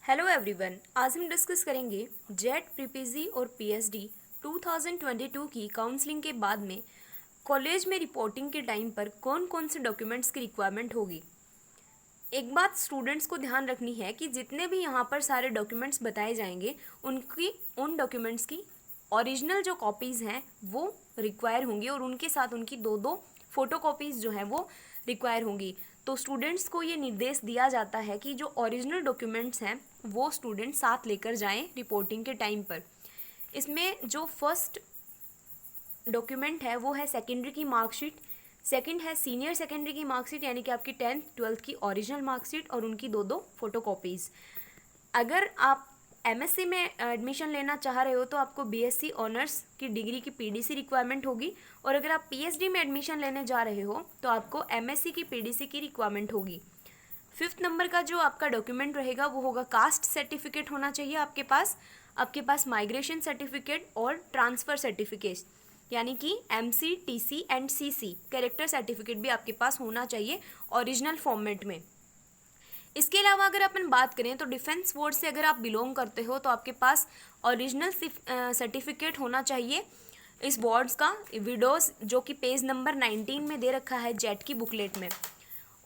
Hello everyone, आज हम discuss करेंगे जेट प्रीपीजी और पीएचडी 2022 की काउंसलिंग के बाद में कॉलेज में रिपोर्टिंग के टाइम पर कौन कौन से डॉक्यूमेंट्स की रिक्वायरमेंट होगी। एक बात स्टूडेंट्स को ध्यान रखनी है कि जितने भी यहाँ पर सारे डॉक्यूमेंट्स बताए जाएंगे उन डॉक्यूमेंट्स की ओरिजिनल जो कॉपीज़ हैं वो रिक्वायर होंगी और उनके साथ उनकी दो दो फ़ोटो कॉपीज़ जो हैं वो रिक्वायर होंगी। तो स्टूडेंट्स को ये निर्देश दिया जाता है कि जो ओरिजिनल डॉक्यूमेंट्स हैं वो स्टूडेंट साथ लेकर जाएं रिपोर्टिंग के टाइम पर। इसमें जो फर्स्ट डॉक्यूमेंट है वो है सेकेंडरी की मार्कशीट, सेकंड है सीनियर सेकेंडरी की मार्कशीट यानी कि आपकी 10th-12th की ओरिजिनल मार्कशीट और उनकी दो दो फोटोकॉपीज़। अगर आप एमएससी में एडमिशन लेना चाह रहे हो तो आपको बीएससी ऑनर्स की डिग्री की पीडीसी रिक्वायरमेंट होगी और अगर आप पीएचडी में एडमिशन लेने जा रहे हो तो आपको एमएससी की पीडीसी की रिक्वायरमेंट होगी। 5th नंबर का जो आपका डॉक्यूमेंट रहेगा वो होगा कास्ट सर्टिफिकेट होना चाहिए आपके पास माइग्रेशन सर्टिफिकेट और ट्रांसफ़र सर्टिफिकेट यानी कि MC TC and CC character certificate भी आपके पास होना चाहिए ओरिजिनल फॉर्मेट में। इसके अलावा अगर अपन बात करें तो डिफेंस फोर्स से अगर आप बिलोंग करते हो तो आपके पास ओरिजिनल सर्टिफिकेट होना चाहिए इस बोर्ड्स का विडोज, जो कि पेज नंबर 19 में दे रखा है जेट की बुकलेट में।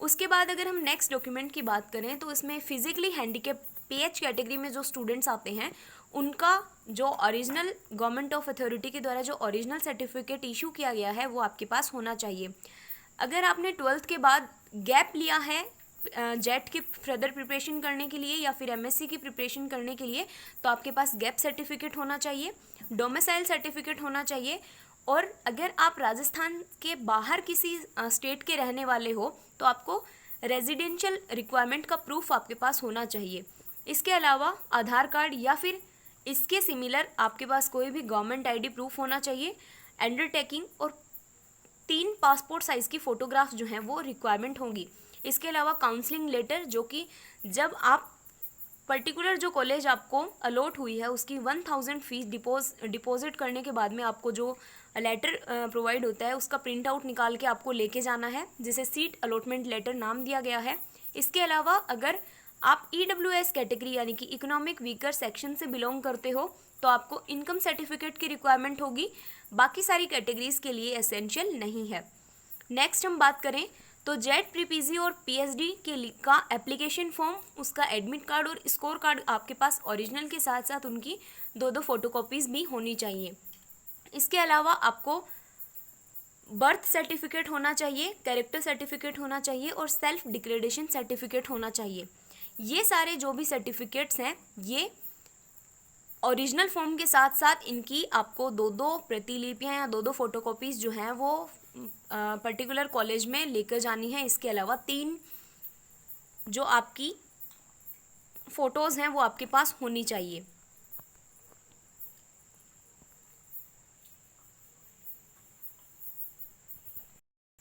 उसके बाद अगर हम नेक्स्ट डॉक्यूमेंट की बात करें तो इसमें फिजिकली हैंडीकेप पीएच कैटेगरी में जो स्टूडेंट्स आते हैं उनका जो ओरिजिनल गवर्नमेंट ऑफ अथॉरिटी के द्वारा जो ओरिजिनल सर्टिफिकेट इशू किया गया है वो आपके पास होना चाहिए। अगर आपने 12th के बाद गैप लिया है जेट की फर्दर प्रिपरेशन करने के लिए या फिर एमएससी की प्रिपरेशन करने के लिए तो आपके पास गैप सर्टिफिकेट होना चाहिए, डोमिसाइल सर्टिफिकेट होना चाहिए और अगर आप राजस्थान के बाहर किसी स्टेट के रहने वाले हो तो आपको रेजिडेंशियल रिक्वायरमेंट का प्रूफ आपके पास होना चाहिए। इसके अलावा आधार कार्ड या फिर इसके सिमिलर आपके पास कोई भी गवर्नमेंट आईडी प्रूफ होना चाहिए, अंडरटेकिंग और 3 पासपोर्ट साइज़ की फ़ोटोग्राफ जो हैं वो रिक्वायरमेंट होंगी। इसके अलावा काउंसलिंग लेटर, जो कि जब आप पर्टिकुलर जो कॉलेज आपको अलॉट हुई है उसकी 1000 फीस डिपॉजिट करने के बाद में आपको जो लेटर प्रोवाइड होता है उसका प्रिंट आउट निकाल के आपको लेके जाना है, जिसे सीट अलॉटमेंट लेटर नाम दिया गया है। इसके अलावा अगर आप ईडब्ल्यूएस कैटेगरी यानी कि इकोनॉमिक वीकर सेक्शन से बिलोंग करते हो तो आपको इनकम सर्टिफिकेट की रिक्वायरमेंट होगी, बाकी सारी कैटेगरीज के लिए एसेंशियल नहीं है। नेक्स्ट हम बात करें तो जेट प्रीपीजी और पीएचडी का एप्लीकेशन फॉर्म, उसका एडमिट कार्ड और स्कोर कार्ड आपके पास ओरिजिनल के साथ साथ उनकी दो दो फोटोकॉपीज़ भी होनी चाहिए। इसके अलावा आपको बर्थ सर्टिफिकेट होना चाहिए, कैरेक्टर सर्टिफिकेट होना चाहिए और सेल्फ डिक्लेरेशन सर्टिफिकेट होना चाहिए। ये सारे जो भी सर्टिफिकेट्स हैं ये ओरिजिनल फॉर्म के साथ साथ इनकी आपको दो दो प्रतिलिपियाँ या दो दो फोटोकॉपीज़ जो हैं वो पर्टिकुलर कॉलेज में लेकर जानी है। इसके अलावा 3 जो आपकी फ़ोटोज़ हैं वो आपके पास होनी चाहिए।